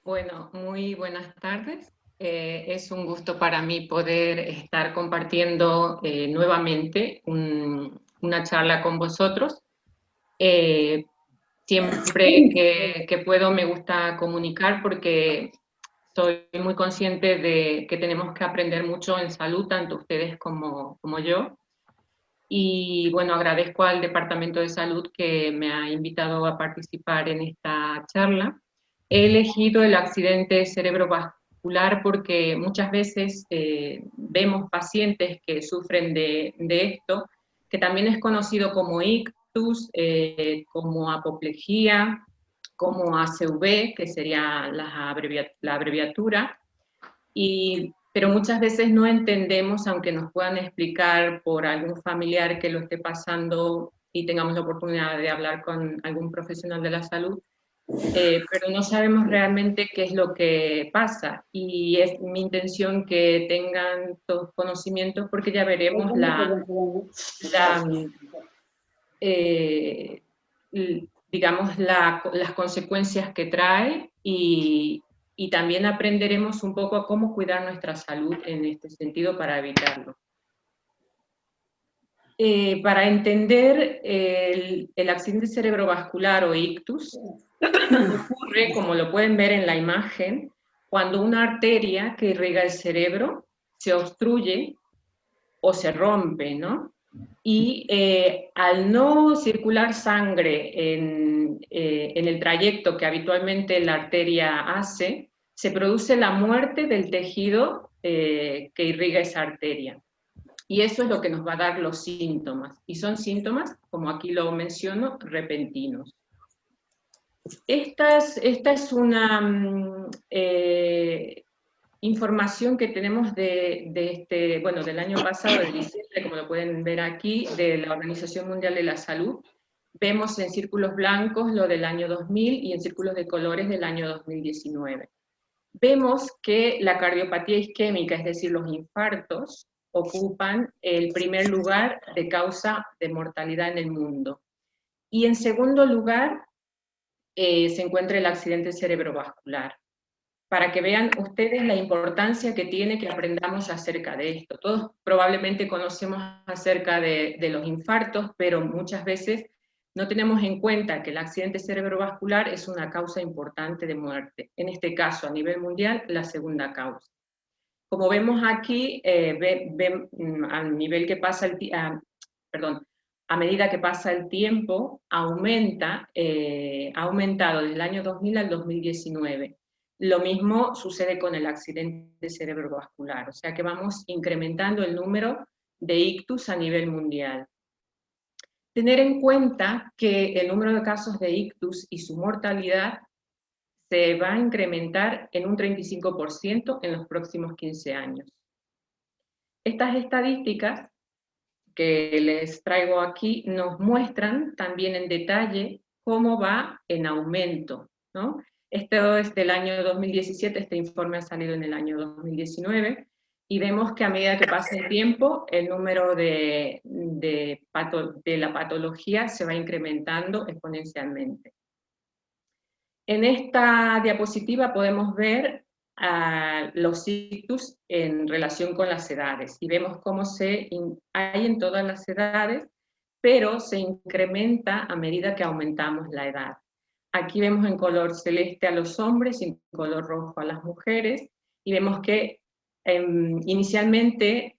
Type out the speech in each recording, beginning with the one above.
Bueno, muy buenas tardes. Es un gusto para mí poder estar compartiendo nuevamente una charla con vosotros. Eh, Siempre que puedo me gusta comunicar porque soy muy consciente de que tenemos que aprender mucho en salud, tanto ustedes como yo. Y bueno, agradezco al Departamento de Salud que me ha invitado a participar en esta charla. He elegido el accidente cerebrovascular porque muchas veces vemos pacientes que sufren de esto, que también es conocido como ictus, como apoplejía, como ACV, que sería la abreviatura, pero muchas veces no entendemos, aunque nos puedan explicar por algún familiar que lo esté pasando y tengamos la oportunidad de hablar con algún profesional de la salud, pero no sabemos realmente qué es lo que pasa. Y es mi intención que tengan todos conocimientos porque ya veremos la, eh, digamos, las consecuencias que trae y también aprenderemos un poco a cómo cuidar nuestra salud en este sentido para evitarlo. Para entender el accidente cerebrovascular o ictus, ocurre, como lo pueden ver en la imagen, cuando una arteria que irriga el cerebro se obstruye o se rompe, ¿no? Y al no circular sangre en el trayecto que habitualmente la arteria hace, se produce la muerte del tejido que irriga esa arteria. Y eso es lo que nos va a dar los síntomas. Y son síntomas, como aquí lo menciono, repentinos. Esta es una información que tenemos del año pasado, de diciembre, como lo pueden ver aquí, de la Organización Mundial de la Salud. Vemos en círculos blancos lo del año 2000 y en círculos de colores del año 2019. Vemos que la cardiopatía isquémica, es decir, los infartos, ocupan el primer lugar de causa de mortalidad en el mundo. Y en segundo lugar, se encuentra el accidente cerebrovascular, para que vean ustedes la importancia que tiene que aprendamos acerca de esto. Todos probablemente conocemos acerca de los infartos, pero muchas veces no tenemos en cuenta que el accidente cerebrovascular es una causa importante de muerte. En este caso, a nivel mundial, la segunda causa. Como vemos aquí, a nivel que pasa a medida que pasa el tiempo, ha aumentado desde el año 2000 al 2019. Lo mismo sucede con el accidente cerebrovascular, o sea que vamos incrementando el número de ictus a nivel mundial. Tener en cuenta que el número de casos de ictus y su mortalidad se va a incrementar en un 35% en los próximos 15 años. Estas estadísticas que les traigo aquí nos muestran también en detalle cómo va en aumento, ¿no? Esto es del año 2017, este informe ha salido en el año 2019, y vemos que a medida que pasa el tiempo, el número de la patología se va incrementando exponencialmente. En esta diapositiva podemos ver los ictus en relación con las edades, y vemos cómo hay en todas las edades, pero se incrementa a medida que aumentamos la edad. Aquí vemos en color celeste a los hombres y en color rojo a las mujeres, y vemos que inicialmente,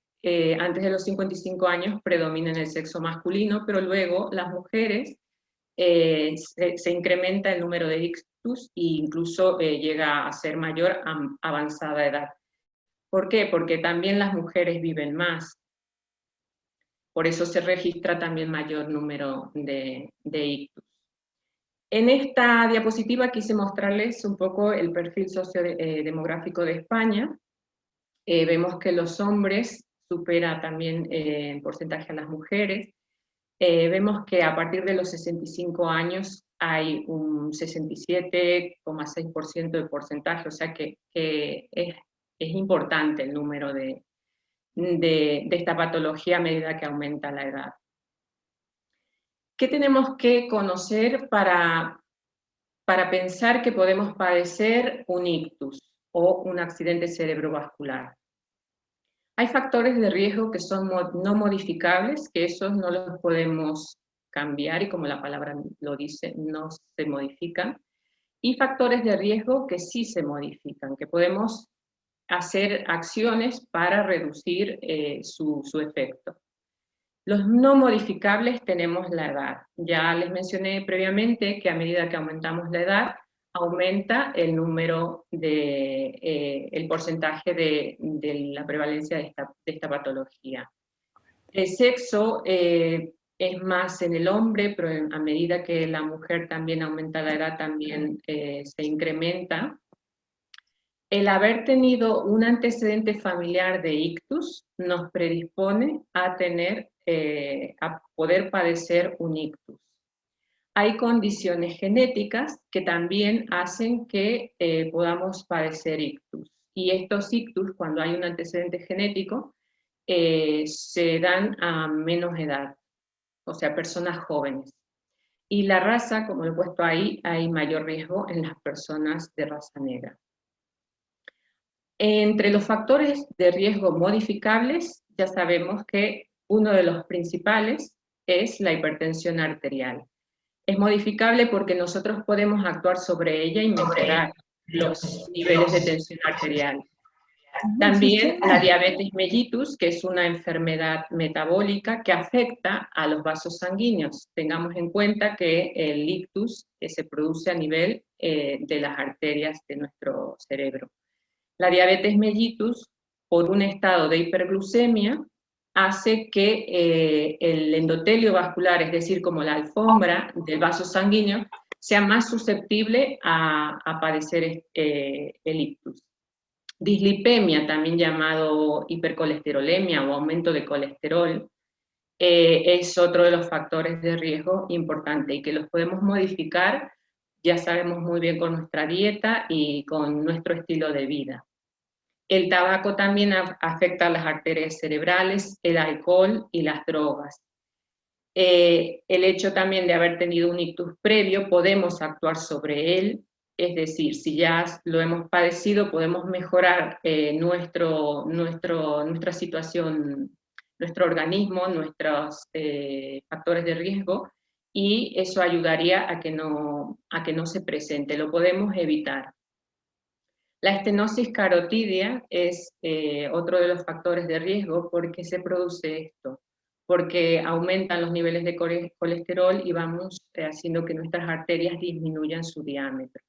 antes de los 55 años, predomina el sexo masculino, pero luego las mujeres se incrementa el número de ictus e incluso llega a ser mayor a avanzada edad. ¿Por qué? Porque también las mujeres viven más. Por eso se registra también mayor número de ictus. En esta diapositiva quise mostrarles un poco el perfil sociodemográfico de España. Vemos que los hombres supera también en porcentaje a las mujeres. Vemos que a partir de los 65 años hay un 67,6% de porcentaje, o sea que es importante el número de esta patología a medida que aumenta la edad. ¿Qué tenemos que conocer para para pensar que podemos padecer un ictus o un accidente cerebrovascular. Hay factores de riesgo que son no modificables, que esos no los podemos cambiar y como la palabra lo dice, no se modifican. Y factores de riesgo que sí se modifican, que podemos hacer acciones para reducir su efecto. Los no modificables tenemos la edad. Ya les mencioné previamente que a medida que aumentamos la edad, aumenta el número el porcentaje de la prevalencia de esta patología. El sexo es más en el hombre, pero a medida que la mujer también aumenta la edad, también se incrementa. El haber tenido un antecedente familiar de ictus nos predispone a a poder padecer un ictus. Hay condiciones genéticas que también hacen que podamos padecer ictus. Y estos ictus, cuando hay un antecedente genético, se dan a menos edad, o sea, personas jóvenes. Y la raza, como lo he puesto ahí, hay mayor riesgo en las personas de raza negra. Entre los factores de riesgo modificables, ya sabemos que uno de los principales es la hipertensión arterial. Es modificable porque nosotros podemos actuar sobre ella y mejorar los niveles de tensión arterial. También la diabetes mellitus, que es una enfermedad metabólica que afecta a los vasos sanguíneos. Tengamos en cuenta que el ictus se produce a nivel de las arterias de nuestro cerebro. La diabetes mellitus, por un estado de hiperglucemia, hace que el endotelio vascular, es decir, como la alfombra del vaso sanguíneo, sea más susceptible a padecer el ictus. Dislipemia, también llamado hipercolesterolemia o aumento de colesterol, es otro de los factores de riesgo importante y que los podemos modificar, ya sabemos muy bien, con nuestra dieta y con nuestro estilo de vida. El tabaco también afecta a las arterias cerebrales, el alcohol y las drogas. El hecho también de haber tenido un ictus previo, podemos actuar sobre él, es decir, si ya lo hemos padecido, podemos mejorar nuestra situación, nuestro organismo, nuestros factores de riesgo, y eso ayudaría a que no se presente, lo podemos evitar. La estenosis carotidia es otro de los factores de riesgo. ¿Por qué se produce esto? Porque aumentan los niveles de colesterol y vamos haciendo que nuestras arterias disminuyan su diámetro.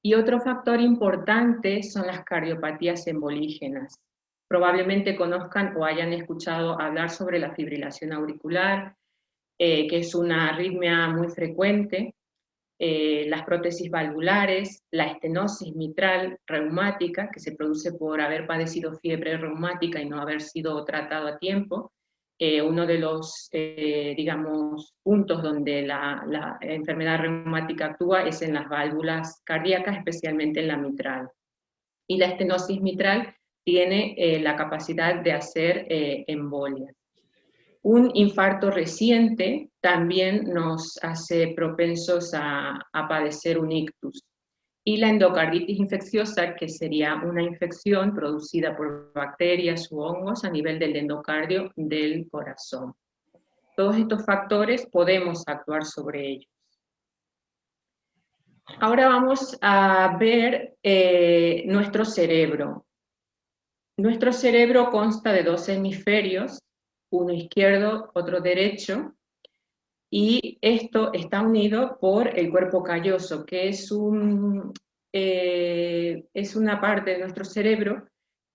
Y otro factor importante son las cardiopatías embolígenas. Probablemente conozcan o hayan escuchado hablar sobre la fibrilación auricular, que es una arritmia muy frecuente. Las prótesis valvulares, la estenosis mitral reumática, que se produce por haber padecido fiebre reumática y no haber sido tratado a tiempo. Uno de los, digamos, puntos donde la enfermedad reumática actúa es en las válvulas cardíacas, especialmente en la mitral. Y la estenosis mitral tiene la capacidad de hacer embolias. Un infarto reciente también nos hace propensos a padecer un ictus. Y la endocarditis infecciosa, que sería una infección producida por bacterias u hongos a nivel del endocardio del corazón. Todos estos factores podemos actuar sobre ellos. Ahora vamos a ver nuestro cerebro. Nuestro cerebro consta de dos hemisferios, uno izquierdo, otro derecho, y esto está unido por el cuerpo calloso, que es una parte de nuestro cerebro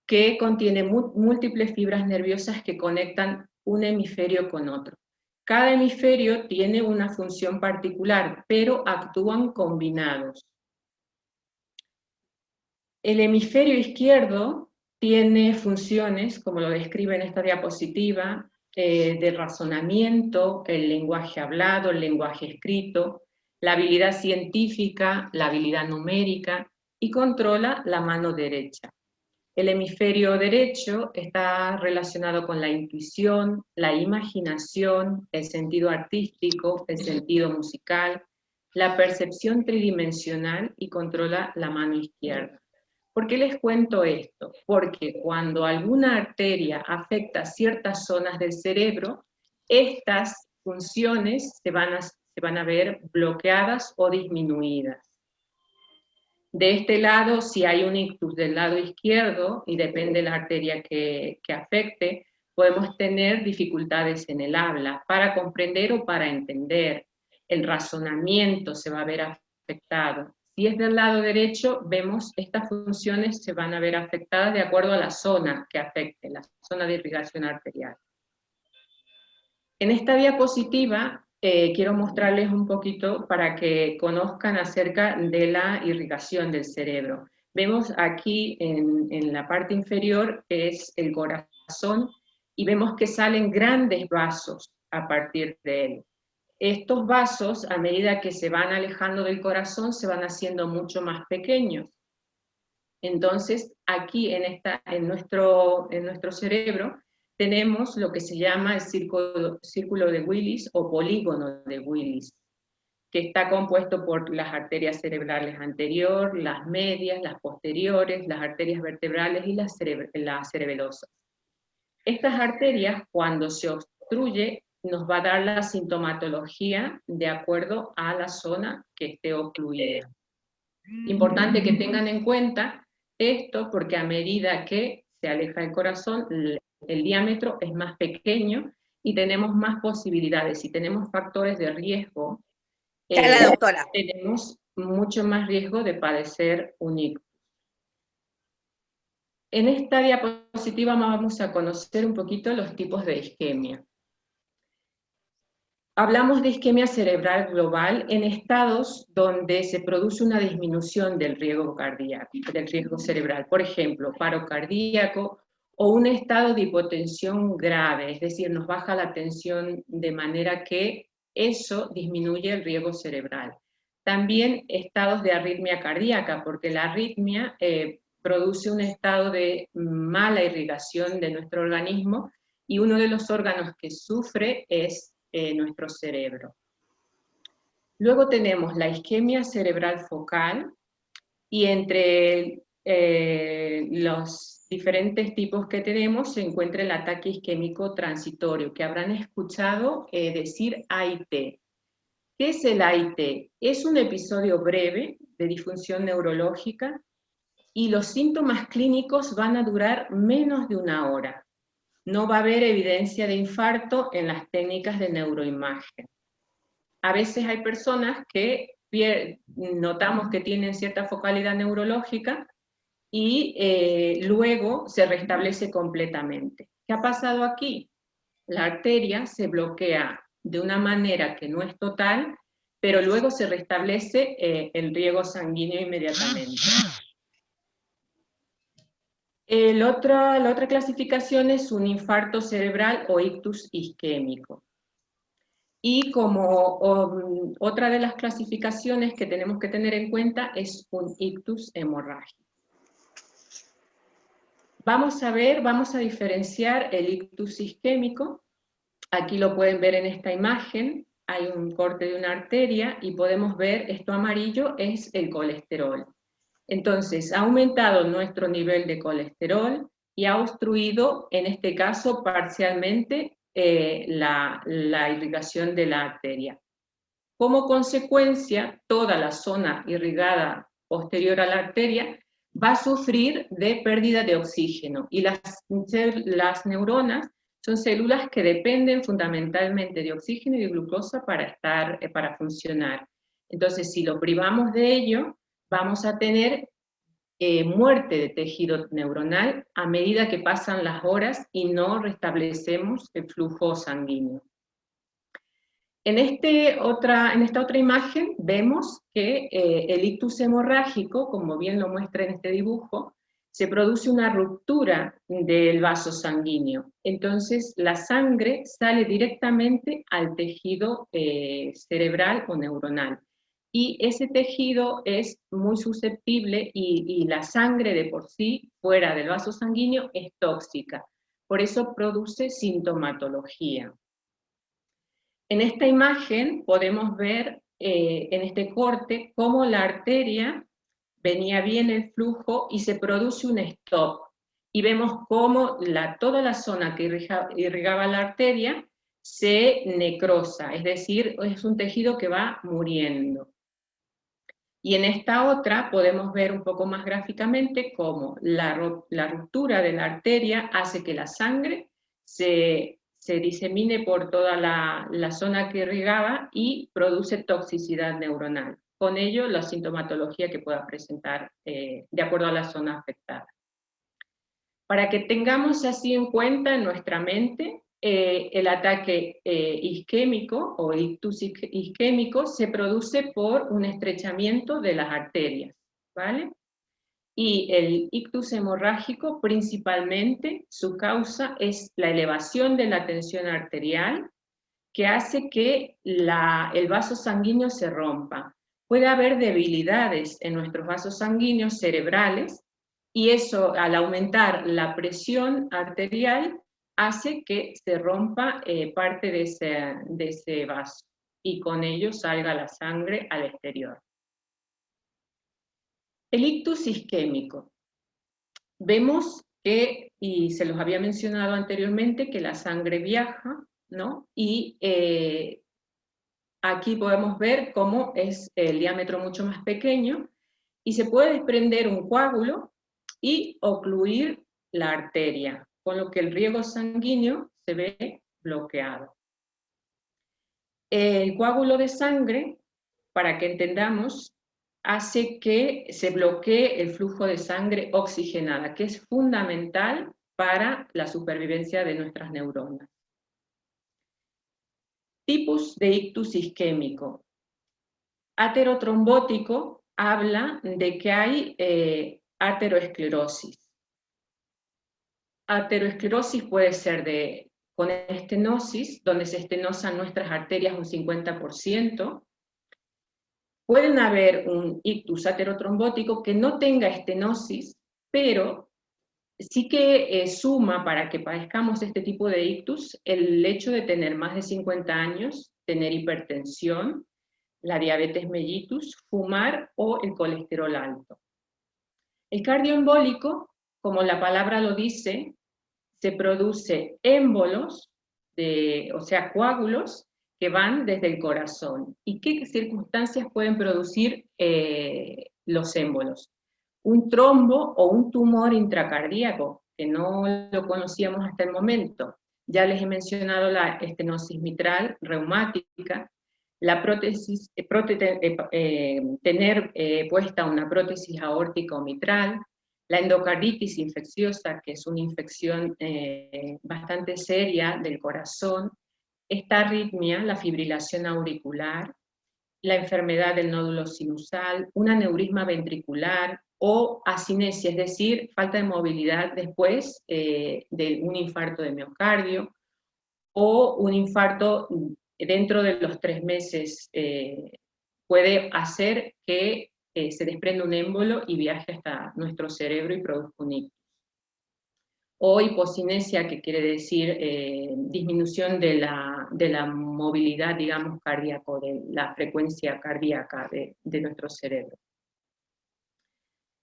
que contiene múltiples fibras nerviosas que conectan un hemisferio con otro. Cada hemisferio tiene una función particular, pero actúan combinados. El hemisferio izquierdo tiene funciones, como lo describe en esta diapositiva, de razonamiento, el lenguaje hablado, el lenguaje escrito, la habilidad científica, la habilidad numérica, y controla la mano derecha. El hemisferio derecho está relacionado con la intuición, la imaginación, el sentido artístico, el sentido musical, la percepción tridimensional y controla la mano izquierda. ¿Por qué les cuento esto? Porque cuando alguna arteria afecta ciertas zonas del cerebro, estas funciones se van a ver bloqueadas o disminuidas. De este lado, si hay un ictus del lado izquierdo, y depende de la arteria que afecte, podemos tener dificultades en el habla, para comprender o para entender. El razonamiento se va a ver afectado. Si es del lado derecho, vemos estas funciones se van a ver afectadas de acuerdo a la zona que afecte, la zona de irrigación arterial. En esta diapositiva quiero mostrarles un poquito para que conozcan acerca de la irrigación del cerebro. Vemos aquí en la parte inferior es el corazón y vemos que salen grandes vasos a partir de él. Estos vasos, a medida que se van alejando del corazón, se van haciendo mucho más pequeños. Entonces, aquí en nuestro cerebro tenemos lo que se llama el círculo de Willis o polígono de Willis, que está compuesto por las arterias cerebrales anterior, las medias, las posteriores, las arterias vertebrales y las cerebelosas. Estas arterias, cuando se obstruye, nos va a dar la sintomatología de acuerdo a la zona que esté ocluida. Importante que tengan en cuenta esto, porque a medida que se aleja el corazón, el diámetro es más pequeño y tenemos más posibilidades. Si tenemos factores de riesgo, la doctora. tenemos mucho más riesgo de padecer un ictus. En esta diapositiva vamos a conocer un poquito los tipos de isquemia. Hablamos de isquemia cerebral global en estados donde se produce una disminución del riesgo cardíaco, del riesgo cerebral. Por ejemplo, paro cardíaco o un estado de hipotensión grave, es decir, nos baja la tensión de manera que eso disminuye el riesgo cerebral. También estados de arritmia cardíaca, porque la arritmia produce un estado de mala irrigación de nuestro organismo y uno de los órganos que sufre es nuestro cerebro. Luego tenemos la isquemia cerebral focal y entre los diferentes tipos que tenemos se encuentra el ataque isquémico transitorio, que habrán escuchado decir AIT. ¿Qué es el AIT? Es un episodio breve de disfunción neurológica y los síntomas clínicos van a durar menos de una hora. No va a haber evidencia de infarto en las técnicas de neuroimagen. A veces hay personas que notamos que tienen cierta focalidad neurológica y luego se restablece completamente. ¿Qué ha pasado aquí? La arteria se bloquea de una manera que no es total, pero luego se restablece el riego sanguíneo inmediatamente. La otra clasificación es un infarto cerebral o ictus isquémico. Y como otra de las clasificaciones que tenemos que tener en cuenta es un ictus hemorrágico. Vamos a diferenciar el ictus isquémico. Aquí lo pueden ver en esta imagen. Hay un corte de una arteria y podemos ver esto amarillo es el colesterol. Entonces, ha aumentado nuestro nivel de colesterol y ha obstruido, en este caso, parcialmente la irrigación de la arteria. Como consecuencia, toda la zona irrigada posterior a la arteria va a sufrir de pérdida de oxígeno y las neuronas son células que dependen fundamentalmente de oxígeno y de glucosa para funcionar. Entonces, si lo privamos de ello, vamos a tener muerte de tejido neuronal a medida que pasan las horas y no restablecemos el flujo sanguíneo. En esta otra imagen vemos que el ictus hemorrágico, como bien lo muestra en este dibujo, se produce una ruptura del vaso sanguíneo. Entonces la sangre sale directamente al tejido cerebral o neuronal. Y ese tejido es muy susceptible y la sangre de por sí, fuera del vaso sanguíneo, es tóxica. Por eso produce sintomatología. En esta imagen podemos ver en este corte, cómo la arteria venía bien el flujo y se produce un stop. Y vemos cómo toda la zona que irrigaba la arteria se necrosa, es decir, es un tejido que va muriendo. Y en esta otra podemos ver un poco más gráficamente cómo la ruptura de la arteria hace que la sangre se disemine por toda la zona que irrigaba y produce toxicidad neuronal. Con ello, la sintomatología que pueda presentar de acuerdo a la zona afectada. Para que tengamos así en cuenta en nuestra mente, el ataque isquémico o ictus isquémico se produce por un estrechamiento de las arterias, ¿vale? Y el ictus hemorrágico, principalmente, su causa es la elevación de la tensión arterial, que hace que el vaso sanguíneo se rompa. Puede haber debilidades en nuestros vasos sanguíneos cerebrales, y eso, al aumentar la presión arterial, hace que se rompa parte de ese vaso, y con ello salga la sangre al exterior. El ictus isquémico. Vemos que, y se los había mencionado anteriormente, que la sangre viaja, ¿no? Y aquí podemos ver cómo es el diámetro mucho más pequeño, y se puede desprender un coágulo y ocluir la arteria, con lo que el riego sanguíneo se ve bloqueado. El coágulo de sangre, para que entendamos, hace que se bloquee el flujo de sangre oxigenada, que es fundamental para la supervivencia de nuestras neuronas. Tipos de ictus isquémico. Aterotrombótico habla de que hay ateroesclerosis. Ateroesclerosis puede ser con estenosis, donde se estenosan nuestras arterias un 50%. Pueden haber un ictus aterotrombótico que no tenga estenosis, pero sí que suma para que padezcamos este tipo de ictus el hecho de tener más de 50 años, tener hipertensión, la diabetes mellitus, fumar o el colesterol alto. El cardioembólico, como la palabra lo dice, se produce émbolos, o sea, coágulos, que van desde el corazón. ¿Y qué circunstancias pueden producir los émbolos? Un trombo o un tumor intracardíaco, que no lo conocíamos hasta el momento. Ya les he mencionado la estenosis mitral reumática, la prótesis, tener puesta una prótesis aórtica o mitral, la endocarditis infecciosa, que es una infección bastante seria del corazón, esta arritmia, la fibrilación auricular, la enfermedad del nódulo sinusal, un aneurisma ventricular o asinesia, es decir, falta de movilidad después de un infarto de miocardio, o un infarto dentro de los 3 meses puede hacer que se desprenda un émbolo y viaje hasta nuestro cerebro y produzca un ictus. O hipocinesia, que quiere decir disminución de la movilidad, digamos, cardíaco, de la frecuencia cardíaca de nuestro cerebro.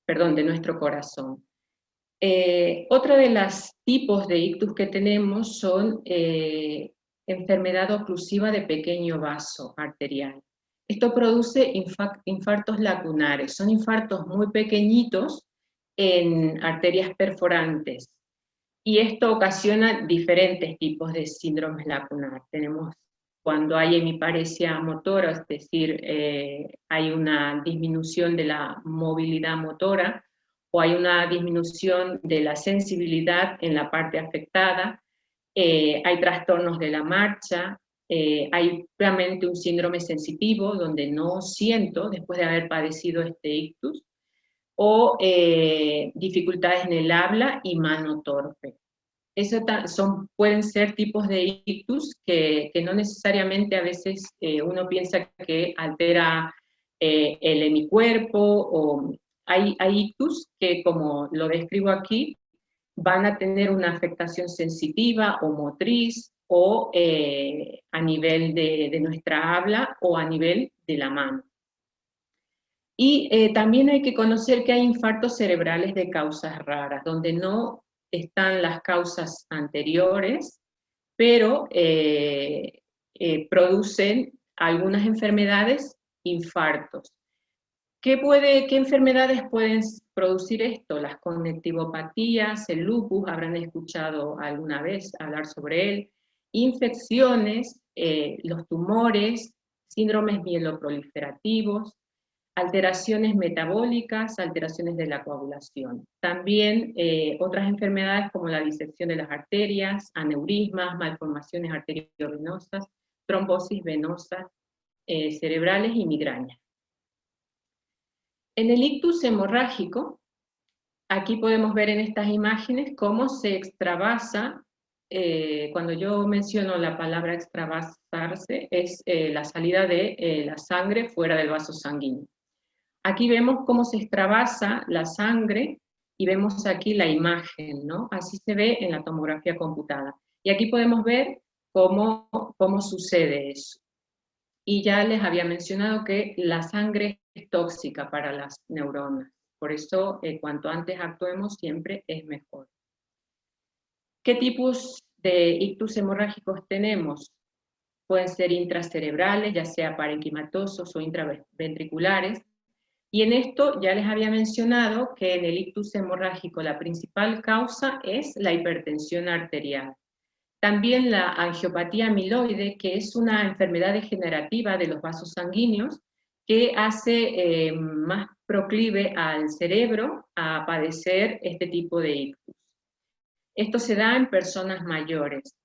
Perdón, de nuestro corazón. Otro de los tipos de ictus que tenemos son enfermedad oclusiva de pequeño vaso arterial. Esto produce infartos lacunares, son infartos muy pequeñitos en arterias perforantes, y esto ocasiona diferentes tipos de síndromes lacunar. Tenemos cuando hay hemiparesia motora, es decir, hay una disminución de la movilidad motora, o hay una disminución de la sensibilidad en la parte afectada, hay trastornos de la marcha, hay realmente un síndrome sensitivo donde no siento después de haber padecido este ictus, o dificultades en el habla y mano torpe. Eso pueden ser tipos de ictus que no necesariamente a veces uno piensa que altera el hemicuerpo, o hay ictus que, como lo describo aquí, van a tener una afectación sensitiva o motriz, o a nivel de nuestra habla o a nivel de la mano. Y también hay que conocer que hay infartos cerebrales de causas raras, donde no están las causas anteriores, pero producen algunas enfermedades, infartos. ¿Qué enfermedades pueden producir esto? Las conectivopatías, el lupus, habrán escuchado alguna vez hablar sobre él, infecciones, los tumores, síndromes mieloproliferativos, alteraciones metabólicas, alteraciones de la coagulación. También otras enfermedades como la disección de las arterias, aneurismas, malformaciones arteriovenosas, trombosis venosas cerebrales y migrañas. En el ictus hemorrágico, aquí podemos ver en estas imágenes cómo se extravasa, cuando yo menciono la palabra extravasarse, es la salida de la sangre fuera del vaso sanguíneo. Aquí vemos cómo se extravasa la sangre y vemos aquí la imagen, ¿no? Así se ve en la tomografía computada. Y aquí podemos ver cómo sucede eso. Y ya les había mencionado que la sangre es tóxica para las neuronas, por eso cuanto antes actuemos siempre es mejor. ¿Qué tipos de ictus hemorrágicos tenemos? Pueden ser intracerebrales, ya sea parenquimatosos o intraventriculares, y en esto ya les había mencionado que en el ictus hemorrágico la principal causa es la hipertensión arterial. También la angiopatía amiloide, que es una enfermedad degenerativa de los vasos sanguíneos que hace más proclive al cerebro a padecer este tipo de ictus. Esto se da en personas mayores.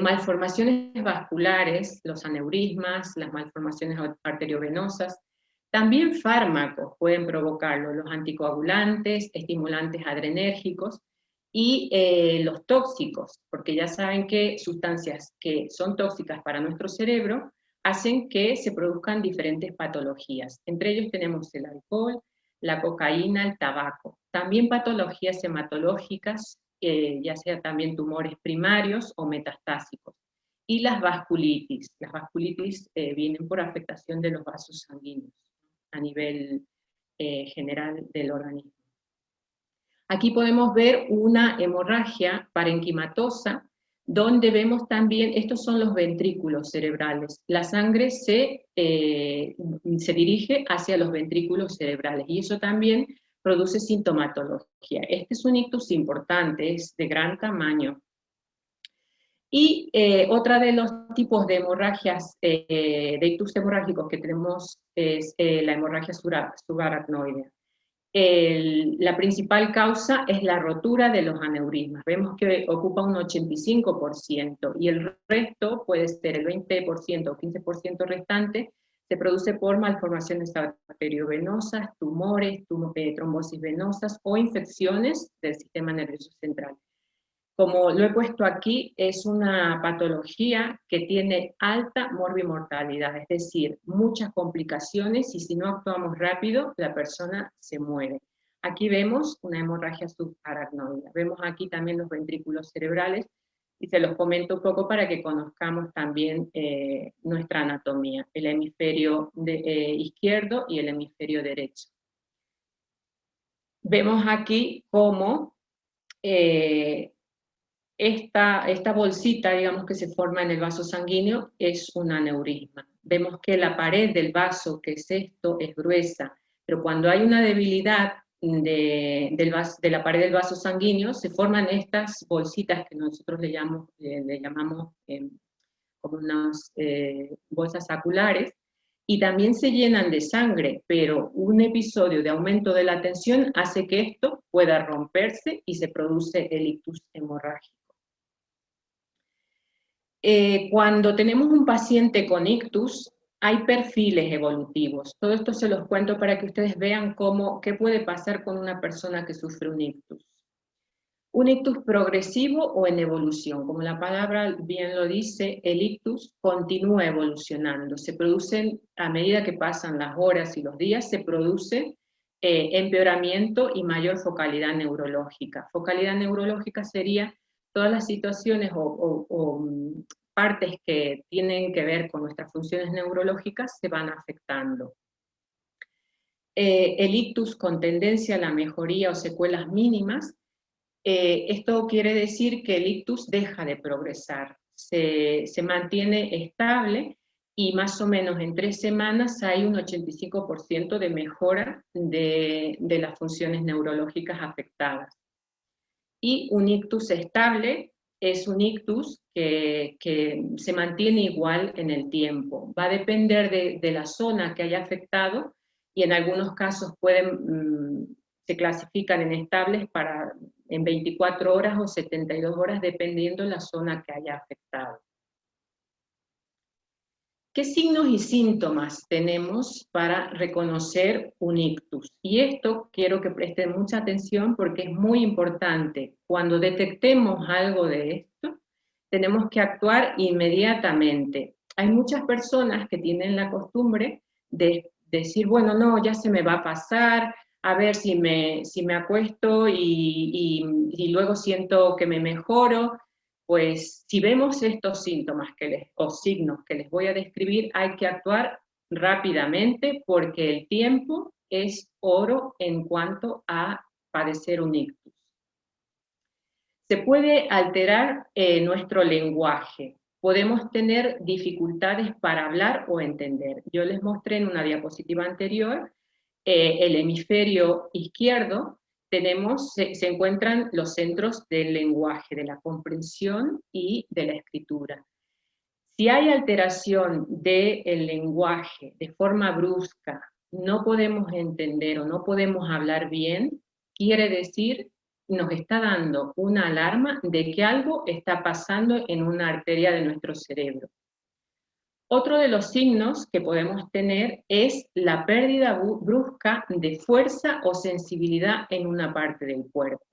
Malformaciones vasculares, los aneurismas, las malformaciones arteriovenosas, también fármacos pueden provocarlo, los anticoagulantes, estimulantes adrenérgicos, y los tóxicos, porque ya saben que sustancias que son tóxicas para nuestro cerebro hacen que se produzcan diferentes patologías. Entre ellos tenemos el alcohol, la cocaína, el tabaco. También patologías hematológicas, ya sea también tumores primarios o metastásicos. Y las vasculitis. Las vasculitis vienen por afectación de los vasos sanguíneos a nivel general del organismo. Aquí podemos ver una hemorragia parenquimatosa, donde vemos también, estos son los ventrículos cerebrales, la sangre se dirige hacia los ventrículos cerebrales, y eso también produce sintomatología. Este es un ictus importante, es de gran tamaño. Y otra de los tipos de hemorragias, de ictus hemorrágicos que tenemos es la hemorragia subaracnoidea. La principal causa es la rotura de los aneurismas. Vemos que ocupa un 85% y el resto puede ser el 20% o 15% restante, se produce por malformaciones arteriovenosas, tumores, trombosis venosas o infecciones del sistema nervioso central. Como lo he puesto aquí, es una patología que tiene alta morbimortalidad, es decir, muchas complicaciones, y si no actuamos rápido, la persona se muere. Aquí vemos una hemorragia subaracnoidea. Vemos aquí también los ventrículos cerebrales, y se los comento un poco para que conozcamos también nuestra anatomía, el hemisferio izquierdo y el hemisferio derecho. Vemos aquí cómo esta bolsita, digamos, que se forma en el vaso sanguíneo es un aneurisma. Vemos que la pared del vaso, que es esto, es gruesa, pero cuando hay una debilidad de la pared del vaso sanguíneo, se forman estas bolsitas que nosotros le llamamos como unas bolsas saculares, y también se llenan de sangre, pero un episodio de aumento de la tensión hace que esto pueda romperse y se produce el ictus hemorrágico. Cuando tenemos un paciente con ictus, hay perfiles evolutivos. Todo esto se los cuento para que ustedes vean qué puede pasar con una persona que sufre un ictus. Un ictus progresivo o en evolución. Como la palabra bien lo dice, el ictus continúa evolucionando. Se producen, a medida que pasan las horas y los días, se produce empeoramiento y mayor focalidad neurológica. Focalidad neurológica sería todas las situaciones o partes que tienen que ver con nuestras funciones neurológicas se van afectando. El ictus con tendencia a la mejoría o secuelas mínimas, esto quiere decir que el ictus deja de progresar, se mantiene estable y más o menos en 3 semanas hay un 85% de mejora de las funciones neurológicas afectadas. Y un ictus estable es un ictus que se mantiene igual en el tiempo. Va a depender de la zona que haya afectado y en algunos casos se clasifican en estables en 24 horas o 72 horas dependiendo de la zona que haya afectado. ¿Qué signos y síntomas tenemos para reconocer un ictus? Y esto quiero que presten mucha atención porque es muy importante. Cuando detectemos algo de esto, tenemos que actuar inmediatamente. Hay muchas personas que tienen la costumbre de decir, bueno, no, ya se me va a pasar, a ver si me acuesto y luego siento que me mejoro. Pues si vemos estos síntomas o signos que les voy a describir, hay que actuar rápidamente porque el tiempo es oro en cuanto a padecer un ictus. Se puede alterar nuestro lenguaje, podemos tener dificultades para hablar o entender. Yo les mostré en una diapositiva anterior el hemisferio izquierdo, se encuentran los centros del lenguaje, de la comprensión y de la escritura. Si hay alteración del lenguaje de forma brusca, no podemos entender o no podemos hablar bien, quiere decir, nos está dando una alarma de que algo está pasando en una arteria de nuestro cerebro. Otro de los signos que podemos tener es la pérdida brusca de fuerza o sensibilidad en una parte del cuerpo.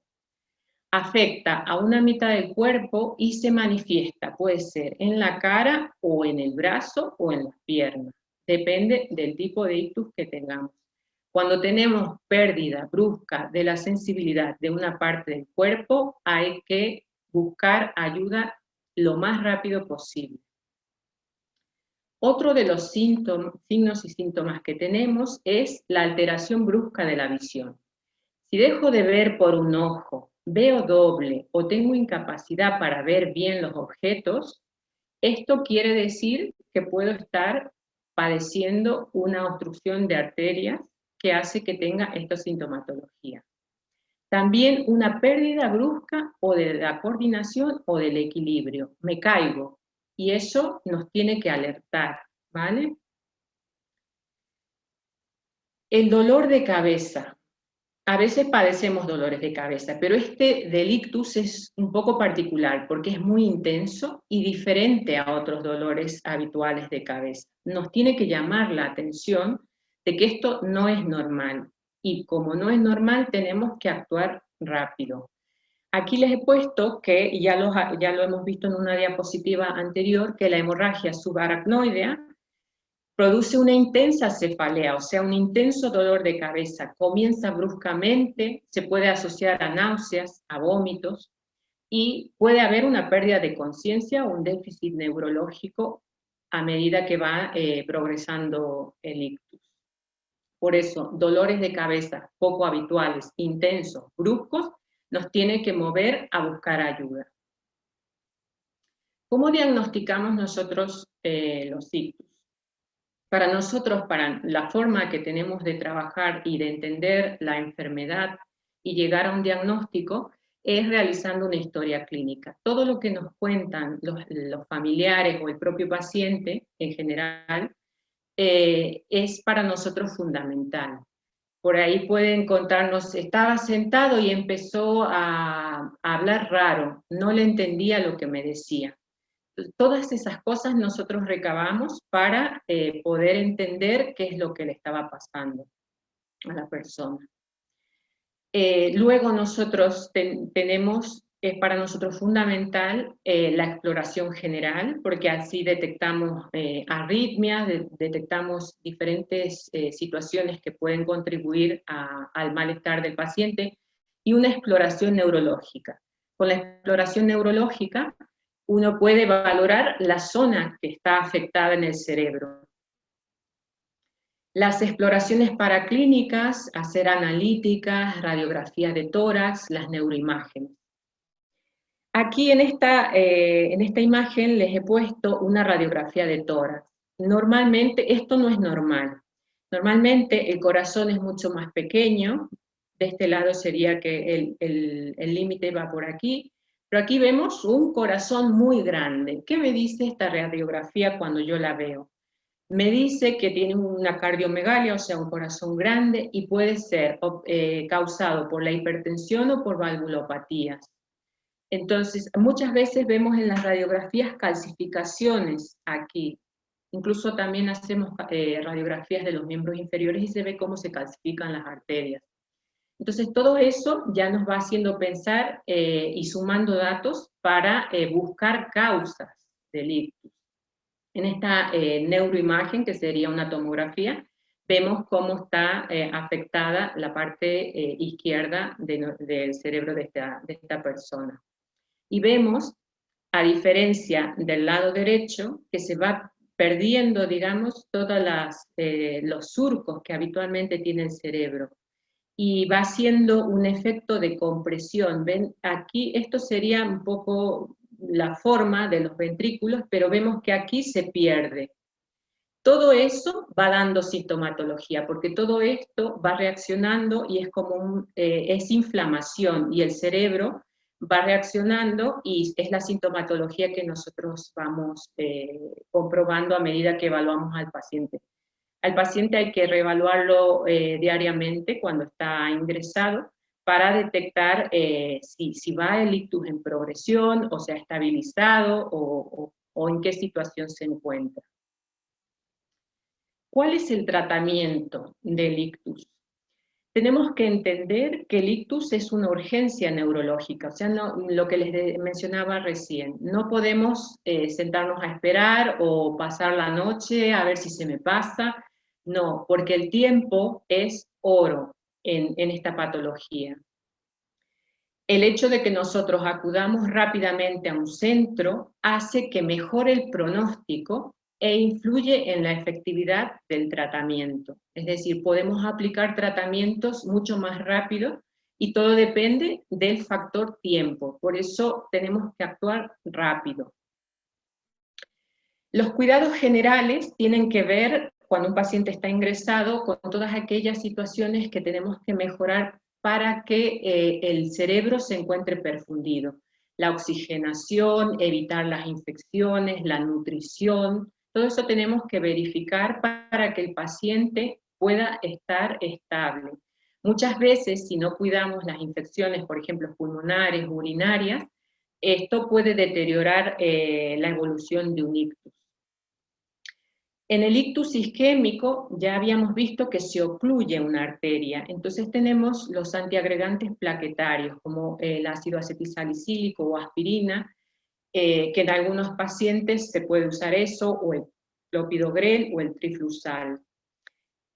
Afecta a una mitad del cuerpo y se manifiesta, puede ser en la cara o en el brazo o en las piernas, depende del tipo de ictus que tengamos. Cuando tenemos pérdida brusca de la sensibilidad de una parte del cuerpo, hay que buscar ayuda lo más rápido posible. Otro de los signos y síntomas que tenemos es la alteración brusca de la visión. Si dejo de ver por un ojo, veo doble o tengo incapacidad para ver bien los objetos, esto quiere decir que puedo estar padeciendo una obstrucción de arterias que hace que tenga esta sintomatología. También una pérdida brusca o de la coordinación o del equilibrio. Me caigo y eso nos tiene que alertar, ¿vale? El dolor de cabeza. A veces padecemos dolores de cabeza, pero este del ictus es un poco particular porque es muy intenso y diferente a otros dolores habituales de cabeza. Nos tiene que llamar la atención de que esto no es normal y como no es normal tenemos que actuar rápido. Aquí les he puesto que ya lo hemos visto en una diapositiva anterior, que la hemorragia subaracnoidea produce una intensa cefalea, o sea, un intenso dolor de cabeza. Comienza bruscamente, se puede asociar a náuseas, a vómitos, y puede haber una pérdida de conciencia o un déficit neurológico a medida que va progresando el ictus. Por eso, dolores de cabeza poco habituales, intensos, bruscos, nos tiene que mover a buscar ayuda. ¿Cómo diagnosticamos nosotros los ictus? Para nosotros, para la forma que tenemos de trabajar y de entender la enfermedad y llegar a un diagnóstico, es realizando una historia clínica. Todo lo que nos cuentan los familiares o el propio paciente en general es para nosotros fundamental. Por ahí pueden contarnos, estaba sentado y empezó a hablar raro, no le entendía lo que me decía. Todas esas cosas nosotros recabamos para poder entender qué es lo que le estaba pasando a la persona. Luego nosotros tenemos, es para nosotros fundamental la exploración general, porque así detectamos arritmias, detectamos diferentes situaciones que pueden contribuir al malestar del paciente, y una exploración neurológica. con la exploración neurológica, uno puede valorar la zona que está afectada en el cerebro. Las exploraciones paraclínicas, hacer analíticas, radiografías de tórax, las neuroimágenes. Aquí en esta imagen les he puesto una radiografía de tórax. Normalmente, esto no es normal. Normalmente el corazón es mucho más pequeño, de este lado sería que el límite va por aquí, pero aquí vemos un corazón muy grande. ¿Qué me dice esta radiografía cuando yo la veo? Me dice que tiene una cardiomegalia, o sea, un corazón grande, y puede ser causado por la hipertensión o por valvulopatías. Entonces, muchas veces vemos en las radiografías calcificaciones aquí. Incluso también hacemos radiografías de los miembros inferiores y se ve cómo se calcifican las arterias. Entonces, todo eso ya nos va haciendo pensar y sumando datos para buscar causas del ictus. En esta neuroimagen, que sería una tomografía, vemos cómo está afectada la parte izquierda del cerebro de esta persona. Y vemos, a diferencia del lado derecho, que se va perdiendo, digamos, todos los surcos que habitualmente tiene el cerebro. Y va haciendo un efecto de compresión. ¿Ven? Aquí esto sería un poco la forma de los ventrículos, pero vemos que aquí se pierde. Todo eso va dando sintomatología, porque todo esto va reaccionando y es como es inflamación, y el cerebro va reaccionando y es la sintomatología que nosotros vamos comprobando a medida que evaluamos al paciente. Al paciente hay que reevaluarlo diariamente cuando está ingresado para detectar si va el ictus en progresión o se ha estabilizado o en qué situación se encuentra. ¿Cuál es el tratamiento del ictus? Tenemos que entender que el ictus es una urgencia neurológica, o sea, lo que les mencionaba recién. No podemos sentarnos a esperar o pasar la noche a ver si se me pasa. No, porque el tiempo es oro en esta patología. El hecho de que nosotros acudamos rápidamente a un centro hace que mejore el pronóstico e influye en la efectividad del tratamiento. Es decir, podemos aplicar tratamientos mucho más rápido y todo depende del factor tiempo. Por eso tenemos que actuar rápido. Los cuidados generales tienen que ver, cuando un paciente está ingresado, con todas aquellas situaciones que tenemos que mejorar para que el cerebro se encuentre perfundido. La oxigenación, evitar las infecciones, la nutrición, todo eso tenemos que verificar para que el paciente pueda estar estable. Muchas veces, si no cuidamos las infecciones, por ejemplo, pulmonares, urinarias, esto puede deteriorar la evolución de un ictus. En el ictus isquémico ya habíamos visto que se ocluye una arteria, entonces tenemos los antiagregantes plaquetarios, como el ácido acetilsalicílico o aspirina, que en algunos pacientes se puede usar eso, o el clopidogrel o el triflusal.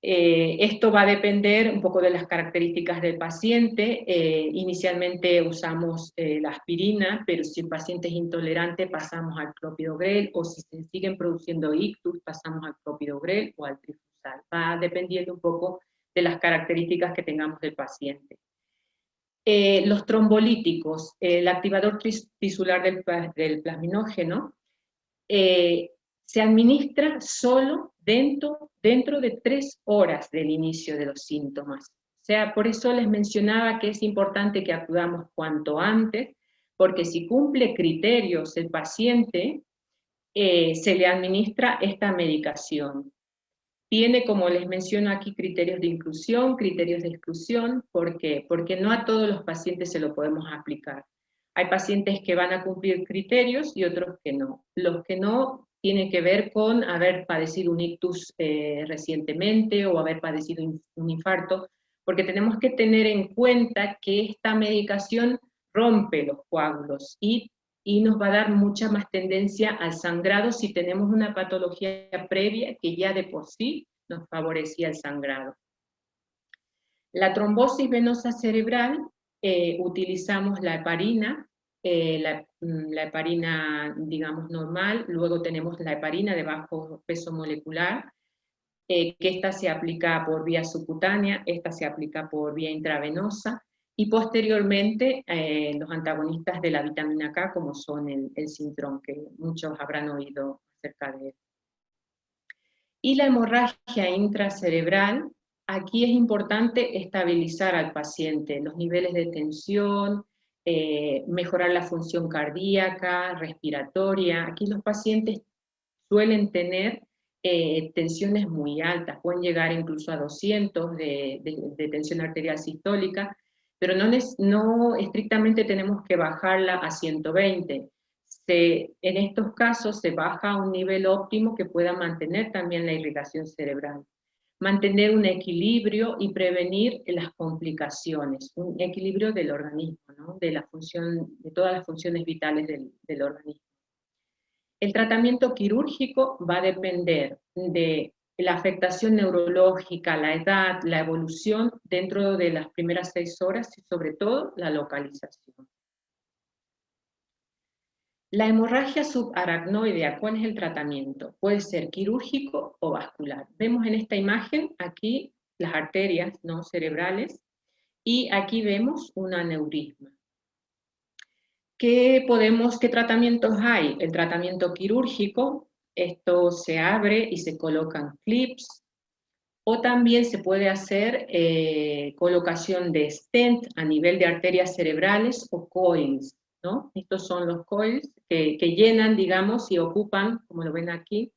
Esto va a depender un poco de las características del paciente. Inicialmente usamos la aspirina, pero si el paciente es intolerante pasamos al clopidogrel, o si se siguen produciendo ictus pasamos al clopidogrel o al triflusal. Va dependiendo un poco de las características que tengamos del paciente. Los trombolíticos, el activador tisular del plasminógeno, se administra solo dentro de 3 horas del inicio de los síntomas. O sea, por eso les mencionaba que es importante que acudamos cuanto antes, porque si cumple criterios el paciente, se le administra esta medicación. Tiene, como les menciono aquí, criterios de inclusión, criterios de exclusión. ¿Por qué? Porque no a todos los pacientes se lo podemos aplicar. Hay pacientes que van a cumplir criterios y otros que no. Los que no tienen que ver con haber padecido un ictus recientemente o haber padecido un infarto, porque tenemos que tener en cuenta que esta medicación rompe los coágulos y nos va a dar mucha más tendencia al sangrado si tenemos una patología previa que ya de por sí nos favorecía el sangrado. La trombosis venosa cerebral, utilizamos la heparina, la heparina, digamos, normal, luego tenemos la heparina de bajo peso molecular, que esta se aplica por vía subcutánea, esta se aplica por vía intravenosa, y posteriormente los antagonistas de la vitamina K, como son el Sintrón, que muchos habrán oído acerca de él. Y la hemorragia intracerebral, aquí es importante estabilizar al paciente, los niveles de tensión, mejorar la función cardíaca, respiratoria. Aquí los pacientes suelen tener tensiones muy altas, pueden llegar incluso a 200 de tensión arterial sistólica, pero no estrictamente tenemos que bajarla a 120. En estos casos se baja a un nivel óptimo que pueda mantener también la irrigación cerebral, mantener un equilibrio y prevenir las complicaciones, un equilibrio del organismo, ¿no? De todas las funciones vitales del organismo. El tratamiento quirúrgico va a depender de la afectación neurológica, la edad, la evolución dentro de las primeras 6 horas y sobre todo la localización. La hemorragia subaracnoidea, ¿cuál es el tratamiento? Puede ser quirúrgico o vascular. Vemos en esta imagen aquí las arterias, ¿no?, cerebrales, y aquí vemos un aneurisma. ¿Qué tratamientos hay? El tratamiento quirúrgico, esto se abre y se colocan clips, o también se puede hacer colocación de stent a nivel de arterias cerebrales o coils, ¿no? Estos son los coils que llenan, digamos, y ocupan, como lo ven aquí,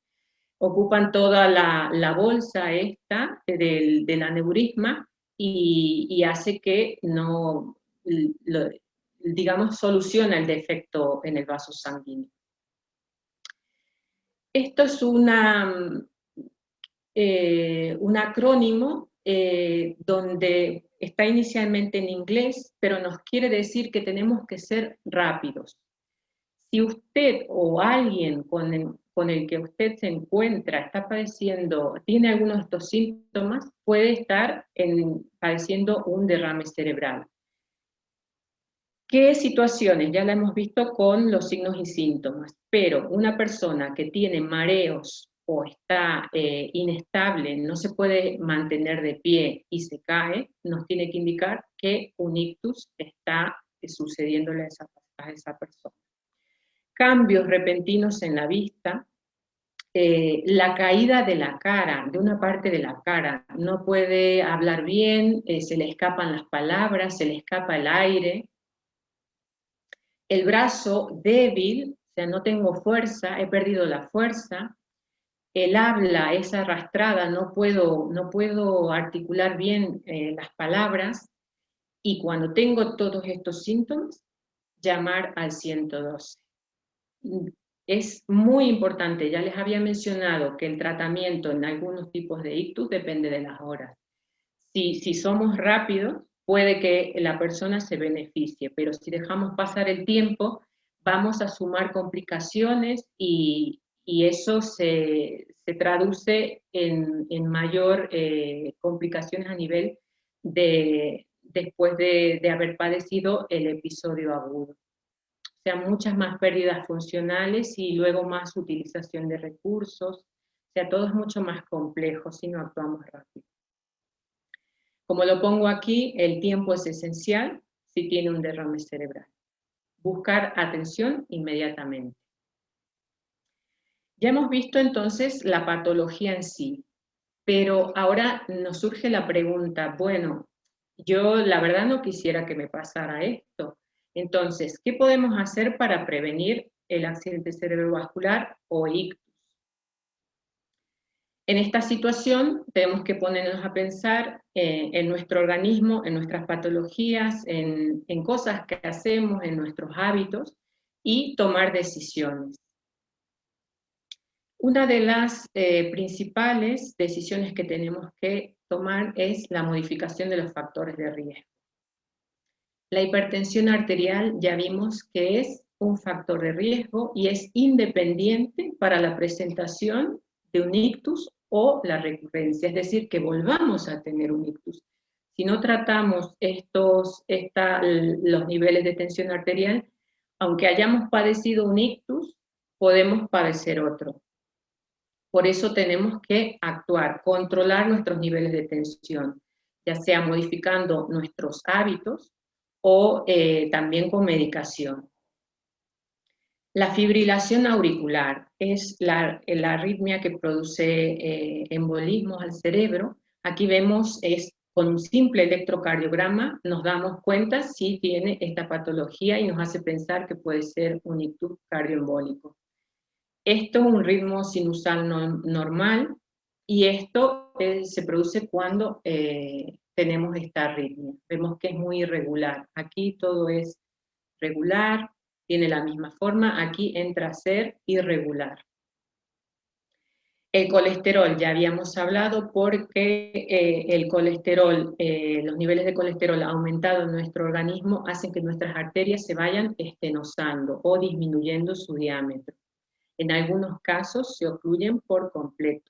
ocupan toda la bolsa esta del aneurisma y hace que no, digamos, soluciona el defecto en el vaso sanguíneo. Esto es un acrónimo donde está inicialmente en inglés, pero nos quiere decir que tenemos que ser rápidos. Si usted o alguien con el que usted se encuentra está padeciendo, tiene algunos de estos síntomas, puede estar padeciendo un derrame cerebral. ¿Qué situaciones? Ya la hemos visto con los signos y síntomas, pero una persona que tiene mareos o está inestable, no se puede mantener de pie y se cae, nos tiene que indicar que un ictus está sucediéndole a esa persona. Cambios repentinos en la vista, la caída de la cara, de una parte de la cara, no puede hablar bien, se le escapan las palabras, se le escapa el aire. El brazo débil, o sea, no tengo fuerza, he perdido la fuerza. El habla es arrastrada, no puedo articular bien las palabras. Y cuando tengo todos estos síntomas, llamar al 112. Es muy importante, ya les había mencionado que el tratamiento en algunos tipos de ictus depende de las horas. Si somos rápidos, puede que la persona se beneficie, pero si dejamos pasar el tiempo, vamos a sumar complicaciones y eso se traduce en mayor complicaciones a nivel después de haber padecido el episodio agudo. O sea, muchas más pérdidas funcionales y luego más utilización de recursos. O sea, todo es mucho más complejo si no actuamos rápido. Como lo pongo aquí, el tiempo es esencial si tiene un derrame cerebral. Buscar atención inmediatamente. Ya hemos visto entonces la patología en sí, pero ahora nos surge la pregunta, bueno, yo la verdad no quisiera que me pasara esto. Entonces, ¿qué podemos hacer para prevenir el accidente cerebrovascular o ictus? En esta situación tenemos que ponernos a pensar en nuestro organismo, en nuestras patologías, en cosas que hacemos, en nuestros hábitos y tomar decisiones. Una de las principales decisiones que tenemos que tomar es la modificación de los factores de riesgo. La hipertensión arterial ya vimos que es un factor de riesgo y es independiente para la presentación de un ictus o la recurrencia, es decir, que volvamos a tener un ictus. Si no tratamos los niveles de tensión arterial, aunque hayamos padecido un ictus, podemos padecer otro. Por eso tenemos que actuar, controlar nuestros niveles de tensión, ya sea modificando nuestros hábitos o también con medicación. La fibrilación auricular es la arritmia que produce embolismos al cerebro. Aquí vemos, con un simple electrocardiograma nos damos cuenta si tiene esta patología y nos hace pensar que puede ser un ictus cardioembólico. Esto es un ritmo sinusal normal y esto se produce cuando tenemos esta arritmia. Vemos que es muy irregular. Aquí todo es regular, tiene la misma forma, aquí entra a ser irregular. El colesterol, ya habíamos hablado, porque el colesterol, los niveles de colesterol aumentados en nuestro organismo hacen que nuestras arterias se vayan estenosando o disminuyendo su diámetro. En algunos casos se ocluyen por completo,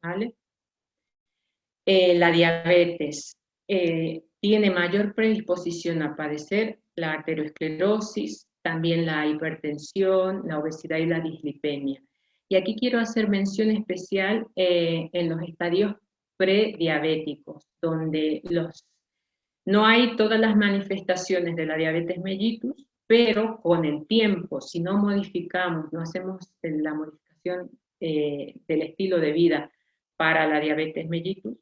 ¿vale? La diabetes tiene mayor predisposición a padecer la arteriosclerosis, también la hipertensión, la obesidad y la dislipemia. Y aquí quiero hacer mención especial en los estadios prediabéticos, donde no hay todas las manifestaciones de la diabetes mellitus, pero con el tiempo, si no modificamos, no hacemos la modificación del estilo de vida para la diabetes mellitus,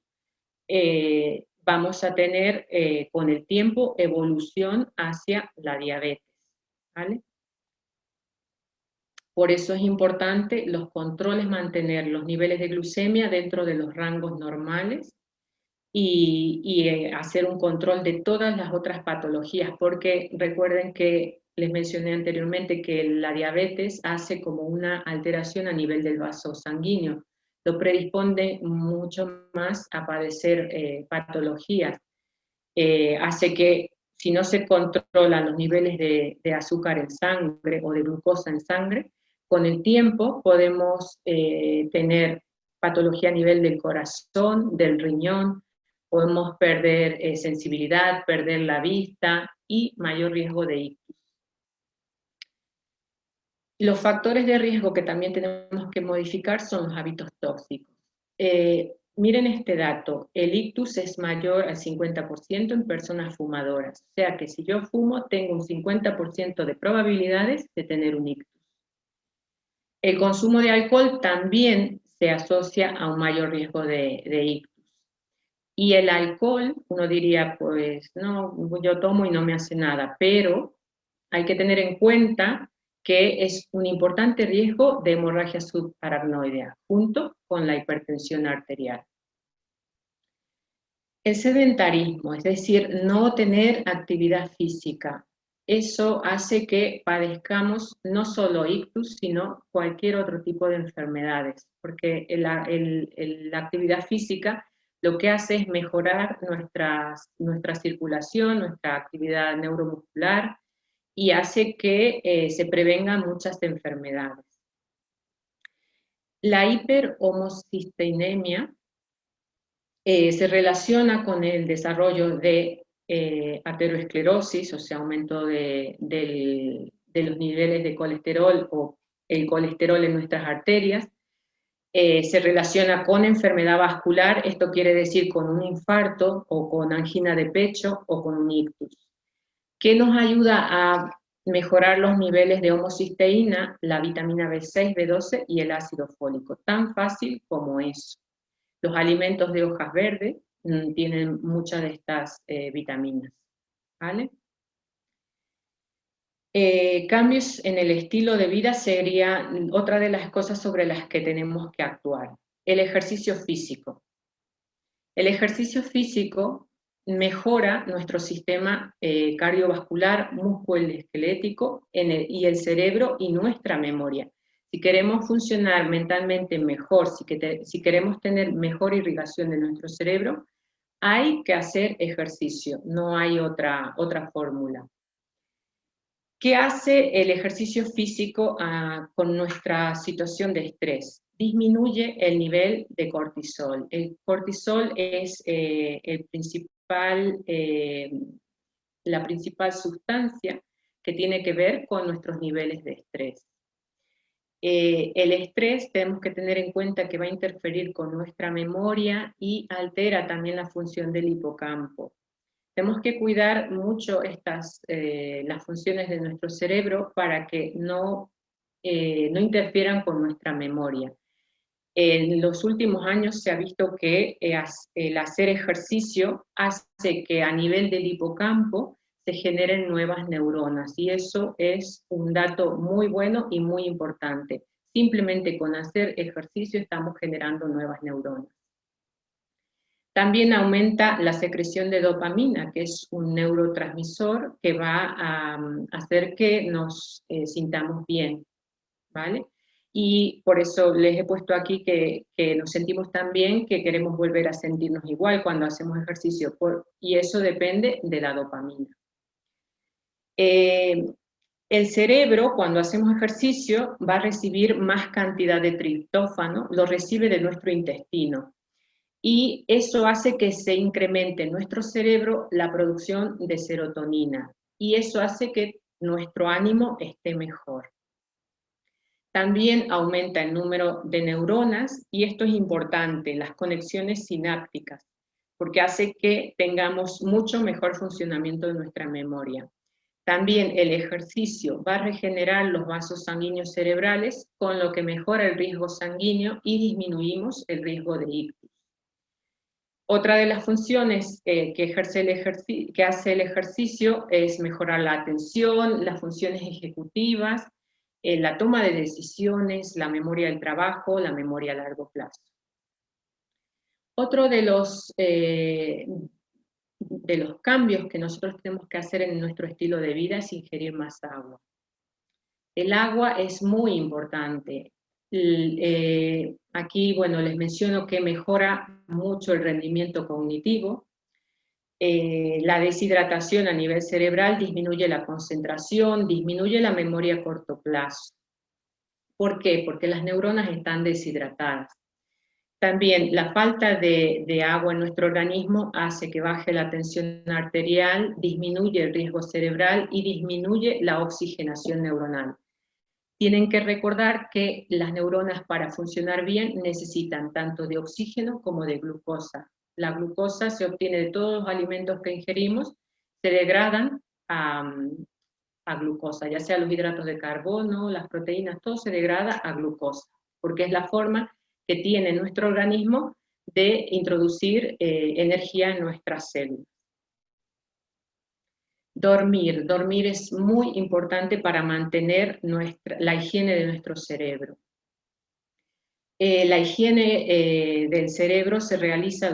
vamos a tener con el tiempo evolución hacia la diabetes, ¿vale? Por eso es importante los controles, mantener los niveles de glucemia dentro de los rangos normales y hacer un control de todas las otras patologías, porque recuerden que les mencioné anteriormente que la diabetes hace como una alteración a nivel del vaso sanguíneo, lo predispone mucho más a padecer patologías, hace que si no se controlan los niveles de azúcar en sangre o de glucosa en sangre, con el tiempo podemos tener patología a nivel del corazón, del riñón, podemos perder sensibilidad, perder la vista y mayor riesgo de ictus. Los factores de riesgo que también tenemos que modificar son los hábitos tóxicos. Miren este dato, el ictus es mayor al 50% en personas fumadoras, o sea que si yo fumo tengo un 50% de probabilidades de tener un ictus. El consumo de alcohol también se asocia a un mayor riesgo de ictus. Y el alcohol, uno diría, pues no, yo tomo y no me hace nada, pero hay que tener en cuenta que es un importante riesgo de hemorragia subaracnoidea, junto con la hipertensión arterial. El sedentarismo, es decir, no tener actividad física, eso hace que padezcamos no solo ictus, sino cualquier otro tipo de enfermedades, porque la actividad física lo que hace es mejorar nuestra circulación, nuestra actividad neuromuscular, y hace que se prevengan muchas enfermedades. La hiperhomocisteinemia se relaciona con el desarrollo de aterosclerosis, o sea, aumento de los niveles de colesterol o el colesterol en nuestras arterias. Se relaciona con enfermedad vascular, esto quiere decir con un infarto o con angina de pecho o con un ictus. ¿Qué nos ayuda a mejorar los niveles de homocisteína? La vitamina B6, B12 y el ácido fólico, tan fácil como eso. Los alimentos de hojas verdes tienen muchas de estas vitaminas, ¿vale? Cambios en el estilo de vida sería otra de las cosas sobre las que tenemos que actuar. El ejercicio físico. El ejercicio físico mejora nuestro sistema cardiovascular, musculoesquelético y el cerebro y nuestra memoria. Si queremos funcionar mentalmente mejor, si queremos tener mejor irrigación de nuestro cerebro, hay que hacer ejercicio, no hay otra fórmula. ¿Qué hace el ejercicio físico con nuestra situación de estrés? Disminuye el nivel de cortisol. El cortisol es la principal sustancia que tiene que ver con nuestros niveles de estrés. El estrés tenemos que tener en cuenta que va a interferir con nuestra memoria y altera también la función del hipocampo. Tenemos que cuidar mucho las funciones de nuestro cerebro para que no interfieran con nuestra memoria. En los últimos años se ha visto que el hacer ejercicio hace que a nivel del hipocampo se generen nuevas neuronas, y eso es un dato muy bueno y muy importante. Simplemente con hacer ejercicio estamos generando nuevas neuronas. También aumenta la secreción de dopamina, que es un neurotransmisor que va a hacer que nos sintamos bien, ¿vale? Y por eso les he puesto aquí que nos sentimos tan bien que queremos volver a sentirnos igual cuando hacemos ejercicio, y eso depende de la dopamina. El cerebro, cuando hacemos ejercicio, va a recibir más cantidad de triptófano, lo recibe de nuestro intestino, y eso hace que se incremente en nuestro cerebro la producción de serotonina, y eso hace que nuestro ánimo esté mejor. También aumenta el número de neuronas, y esto es importante, las conexiones sinápticas, porque hace que tengamos mucho mejor funcionamiento de nuestra memoria. También el ejercicio va a regenerar los vasos sanguíneos cerebrales, con lo que mejora el riesgo sanguíneo y disminuimos el riesgo de ictus. Otra de las funciones que hace el ejercicio es mejorar la atención, las funciones ejecutivas, la toma de decisiones, la memoria del trabajo, la memoria a largo plazo. Otro de los cambios que nosotros tenemos que hacer en nuestro estilo de vida es ingerir más agua. El agua es muy importante. Aquí, bueno, les menciono que mejora mucho el rendimiento cognitivo. La deshidratación a nivel cerebral disminuye la concentración, disminuye la memoria a corto plazo. ¿Por qué? Porque las neuronas están deshidratadas. También la falta de agua en nuestro organismo hace que baje la tensión arterial, disminuye el riesgo cerebral y disminuye la oxigenación neuronal. Tienen que recordar que las neuronas, para funcionar bien, necesitan tanto de oxígeno como de glucosa. La glucosa se obtiene de todos los alimentos que ingerimos, se degradan a glucosa, ya sea los hidratos de carbono, las proteínas, todo se degrada a glucosa, porque es la forma que tiene nuestro organismo de introducir energía en nuestras células. Dormir es muy importante para mantener la higiene de nuestro cerebro. La higiene del cerebro se realiza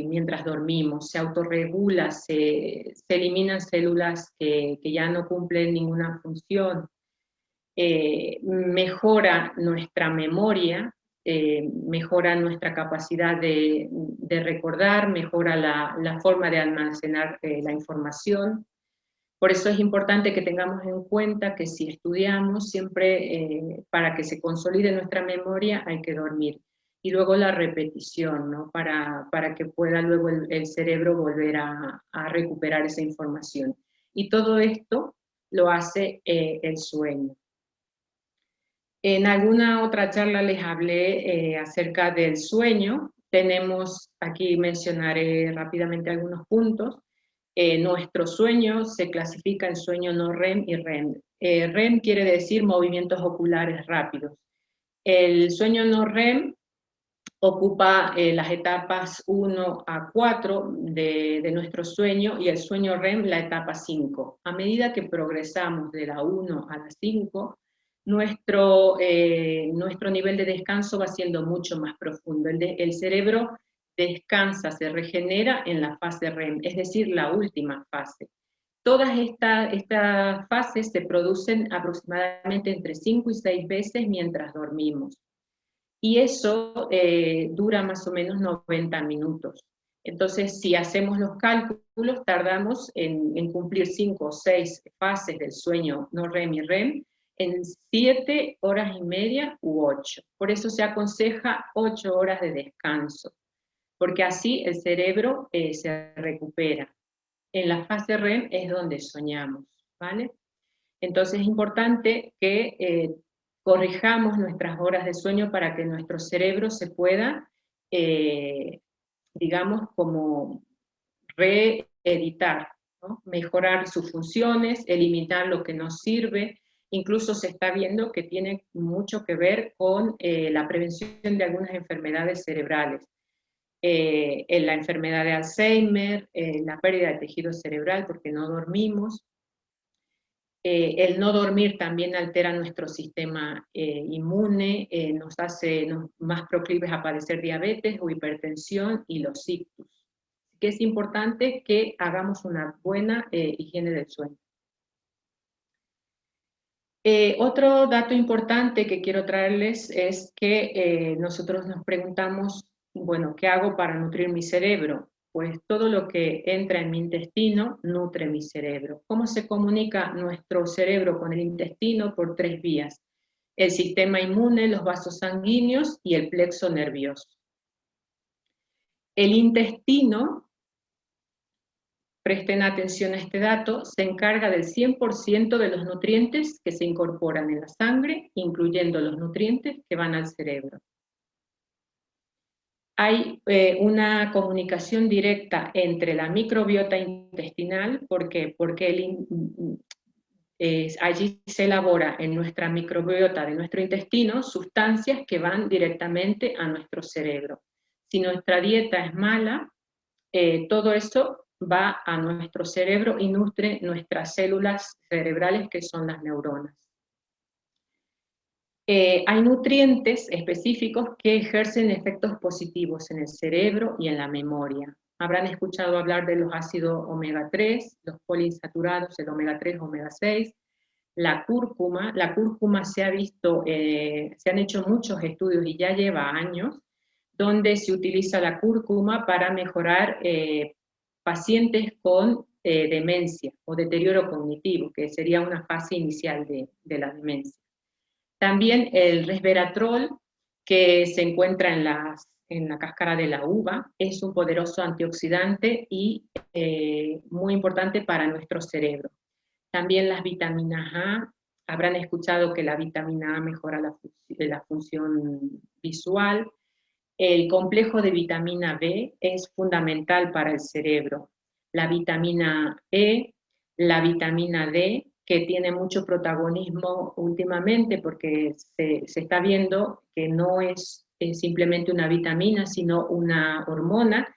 mientras dormimos, se autorregula, se eliminan células que ya no cumplen ninguna función, mejora nuestra memoria, mejora nuestra capacidad de recordar, mejora la forma de almacenar la información. Por eso es importante que tengamos en cuenta que si estudiamos, siempre para que se consolide nuestra memoria hay que dormir. Y luego la repetición, ¿no? Para que pueda luego el cerebro volver a recuperar esa información. Y todo esto lo hace el sueño. En alguna otra charla les hablé acerca del sueño. Aquí mencionaré rápidamente algunos puntos. Nuestro sueño se clasifica en sueño no REM y REM. REM quiere decir movimientos oculares rápidos. El sueño no REM ocupa las etapas 1 a 4 de nuestro sueño, y el sueño REM la etapa 5. A medida que progresamos de la 1 a la 5, nuestro nivel de descanso va siendo mucho más profundo. El cerebro descansa, se regenera en la fase REM, es decir, la última fase. Todas estas fases se producen aproximadamente entre 5 y 6 veces mientras dormimos. Y eso dura más o menos 90 minutos. Entonces, si hacemos los cálculos, tardamos en cumplir 5 o 6 fases del sueño no REM y REM en 7 horas y media u 8. Por eso se aconseja 8 horas de descanso, porque así el cerebro se recupera. En la fase REM es donde soñamos, ¿vale? Entonces es importante que corrijamos nuestras horas de sueño para que nuestro cerebro se pueda, digamos, como reeditar, ¿no? Mejorar sus funciones, eliminar lo que nos sirve. Incluso se está viendo que tiene mucho que ver con la prevención de algunas enfermedades cerebrales. En la enfermedad de Alzheimer, la pérdida de tejido cerebral porque no dormimos. El no dormir también altera nuestro sistema inmune, nos hace más proclives a padecer diabetes o hipertensión y los ictus. Así que es importante que hagamos una buena higiene del sueño. Otro dato importante que quiero traerles es que nosotros nos preguntamos, bueno, ¿qué hago para nutrir mi cerebro? Pues todo lo que entra en mi intestino nutre mi cerebro. ¿Cómo se comunica nuestro cerebro con el intestino? Por 3 vías: el sistema inmune, los vasos sanguíneos y el plexo nervioso. El intestino, presten atención a este dato, se encarga del 100% de los nutrientes que se incorporan en la sangre, incluyendo los nutrientes que van al cerebro. Hay una comunicación directa entre la microbiota intestinal, ¿por qué? Porque allí se elabora en nuestra microbiota de nuestro intestino sustancias que van directamente a nuestro cerebro. Si nuestra dieta es mala, todo eso va a nuestro cerebro y nutre nuestras células cerebrales, que son las neuronas. Hay nutrientes específicos que ejercen efectos positivos en el cerebro y en la memoria. Habrán escuchado hablar de los ácidos omega 3, los poliinsaturados, el omega 3, omega 6, la cúrcuma. La cúrcuma se ha visto, se han hecho muchos estudios y ya lleva años, donde se utiliza la cúrcuma para mejorar pacientes con demencia o deterioro cognitivo, que sería una fase inicial de la demencia. También el resveratrol, que se encuentra en la cáscara de la uva, es un poderoso antioxidante y muy importante para nuestro cerebro. También las vitaminas A, habrán escuchado que la vitamina A mejora la función visual. El complejo de vitamina B es fundamental para el cerebro. La vitamina E, la vitamina D, que tiene mucho protagonismo últimamente porque se está viendo que no es simplemente una vitamina, sino una hormona,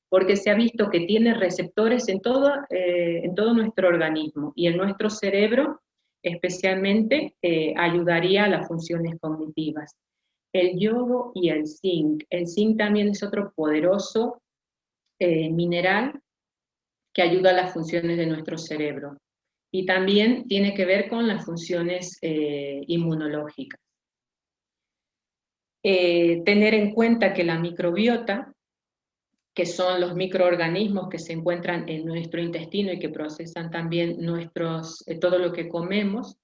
porque se ha visto que tiene receptores en todo nuestro organismo y en nuestro cerebro especialmente ayudaría a las funciones cognitivas. El yodo y el zinc. El zinc también es otro poderoso mineral que ayuda a las funciones de nuestro cerebro. Y también tiene que ver con las funciones inmunológicas. Tener en cuenta que la microbiota, que son los microorganismos que se encuentran en nuestro intestino y que procesan también todo lo que comemos,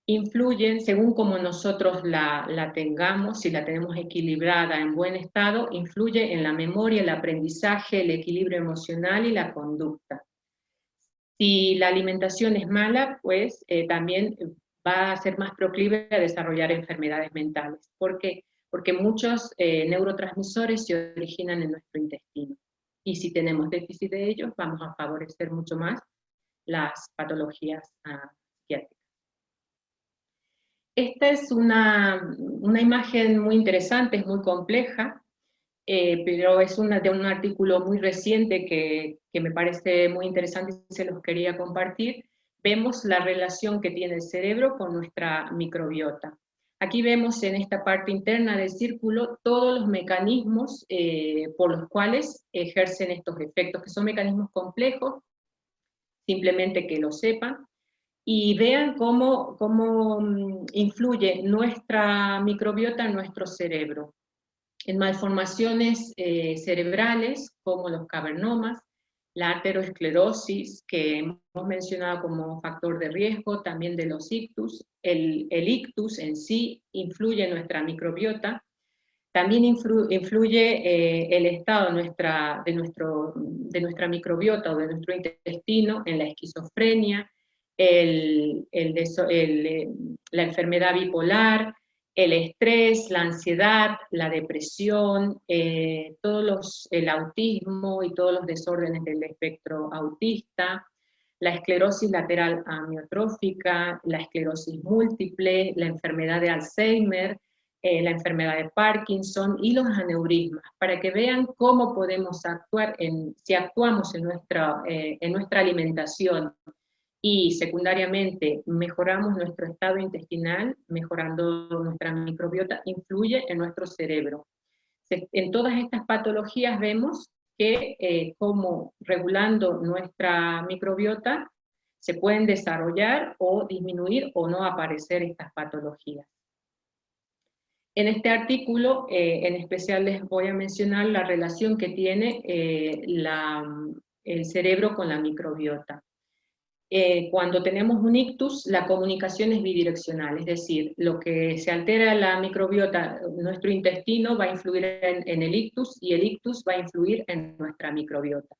influyen, según como nosotros la tengamos, si la tenemos equilibrada, en buen estado, influye en la memoria, el aprendizaje, el equilibrio emocional y la conducta. Si la alimentación es mala, pues también va a ser más proclive a desarrollar enfermedades mentales. ¿Por qué? Porque muchos neurotransmisores se originan en nuestro intestino. Y si tenemos déficit de ellos, vamos a favorecer mucho más las patologías psiquiátricas. Esta es una imagen muy interesante, es muy compleja, pero es de un artículo muy reciente que me parece muy interesante y se los quería compartir. Vemos la relación que tiene el cerebro con nuestra microbiota. Aquí vemos en esta parte interna del círculo todos los mecanismos por los cuales ejercen estos efectos, que son mecanismos complejos, simplemente que lo sepan, y vean cómo influye nuestra microbiota en nuestro cerebro, en malformaciones cerebrales como los cavernomas, la ateroesclerosis, que hemos mencionado como factor de riesgo, también de los ictus. El ictus en sí influye en nuestra microbiota. También influye el estado de nuestra microbiota o de nuestro intestino en la esquizofrenia, la enfermedad bipolar, el estrés, la ansiedad, la depresión, el autismo y todos los desórdenes del espectro autista, la esclerosis lateral amiotrófica, la esclerosis múltiple, la enfermedad de Alzheimer, la enfermedad de Parkinson y los aneurismas, para que vean cómo podemos actuar si actuamos en nuestra alimentación y secundariamente mejoramos nuestro estado intestinal, mejorando nuestra microbiota, influye en nuestro cerebro. En todas estas patologías vemos que como regulando nuestra microbiota se pueden desarrollar o disminuir o no aparecer estas patologías. En este artículo, en especial les voy a mencionar la relación que tiene el cerebro con la microbiota. Cuando tenemos un ictus, la comunicación es bidireccional, es decir, lo que se altera la microbiota, nuestro intestino va a influir en el ictus y el ictus va a influir en nuestra microbiota.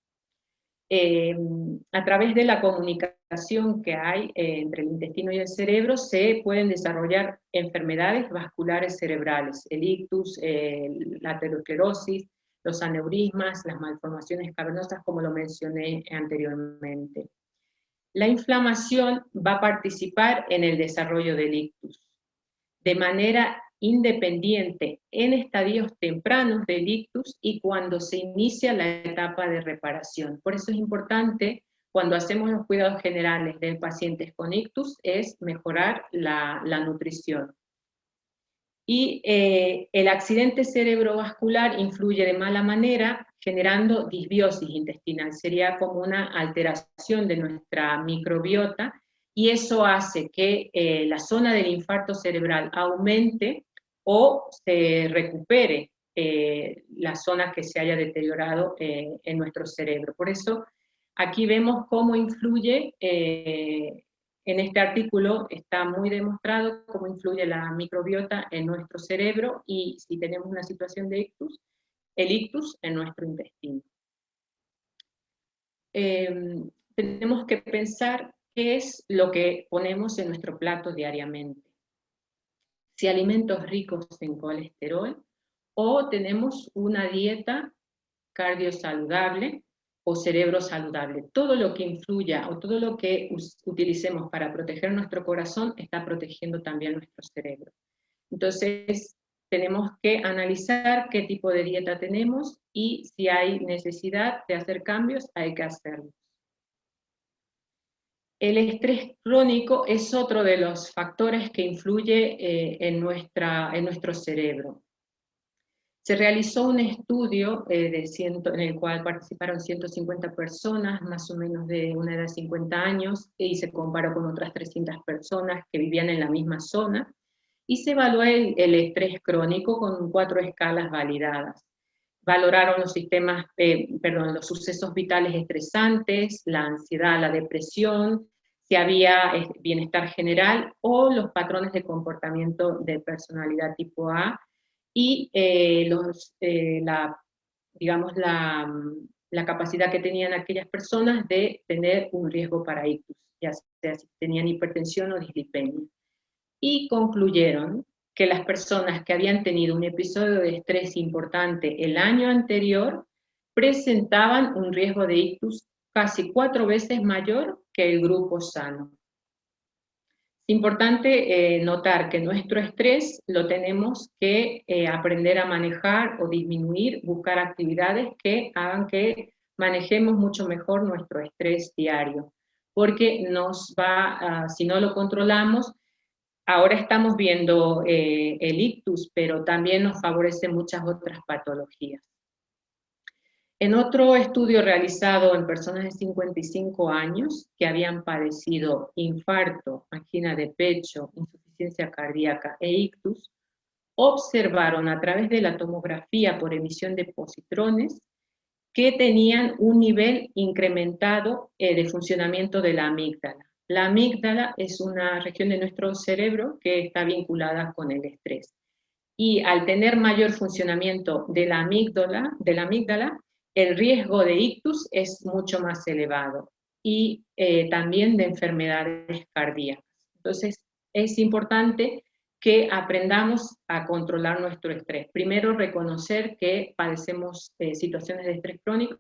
A través de la comunicación que hay entre el intestino y el cerebro se pueden desarrollar enfermedades vasculares cerebrales, el ictus, la aterosclerosis, los aneurismas, las malformaciones cavernosas, como lo mencioné anteriormente. La inflamación va a participar en el desarrollo del ictus de manera independiente en estadios tempranos del ictus y cuando se inicia la etapa de reparación. Por eso es importante, cuando hacemos los cuidados generales de pacientes con ictus, es mejorar la nutrición. Y el accidente cerebrovascular influye de mala manera, generando disbiosis intestinal. Sería como una alteración de nuestra microbiota, y eso hace que la zona del infarto cerebral aumente o se recupere la zona que se haya deteriorado en nuestro cerebro. Por eso aquí vemos cómo influye, en este artículo está muy demostrado cómo influye la microbiota en nuestro cerebro y si tenemos una situación de ictus, el ictus en nuestro intestino. Tenemos que pensar qué es lo que ponemos en nuestro plato diariamente. Si alimentos ricos en colesterol o tenemos una dieta cardiosaludable o cerebro saludable. Todo lo que influya o todo lo que utilicemos para proteger nuestro corazón está protegiendo también nuestro cerebro. Entonces, tenemos que analizar qué tipo de dieta tenemos y si hay necesidad de hacer cambios, hay que hacerlos. El estrés crónico es otro de los factores que influye en nuestro cerebro. Se realizó un estudio en el cual participaron 150 personas, más o menos de una edad de 50 años, y se comparó con otras 300 personas que vivían en la misma zona, y se evaluó el estrés crónico con 4 escalas validadas. Valoraron los sucesos vitales estresantes, la ansiedad, la depresión, si había bienestar general o los patrones de comportamiento de personalidad tipo A, y la capacidad que tenían aquellas personas de tener un riesgo para ictus, ya sea si tenían hipertensión o dislipemia. Y concluyeron que las personas que habían tenido un episodio de estrés importante el año anterior presentaban un riesgo de ictus casi 4 veces mayor que el grupo sano. Es importante notar que nuestro estrés lo tenemos que aprender a manejar o disminuir, buscar actividades que hagan que manejemos mucho mejor nuestro estrés diario, porque si no lo controlamos, ahora estamos viendo el ictus, pero también nos favorece muchas otras patologías. En otro estudio realizado en personas de 55 años que habían padecido infarto, angina de pecho, insuficiencia cardíaca e ictus, observaron a través de la tomografía por emisión de positrones que tenían un nivel incrementado de funcionamiento de la amígdala. La amígdala es una región de nuestro cerebro que está vinculada con el estrés. Y al tener mayor funcionamiento de la amígdala, el riesgo de ictus es mucho más elevado. y también de enfermedades cardíacas. Entonces, es importante que aprendamos a controlar nuestro estrés. Primero, reconocer que padecemos situaciones de estrés crónico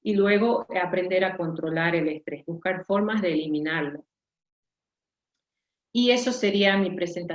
y luego aprender a controlar el estrés, buscar formas de eliminarlo. Y eso sería mi presentación.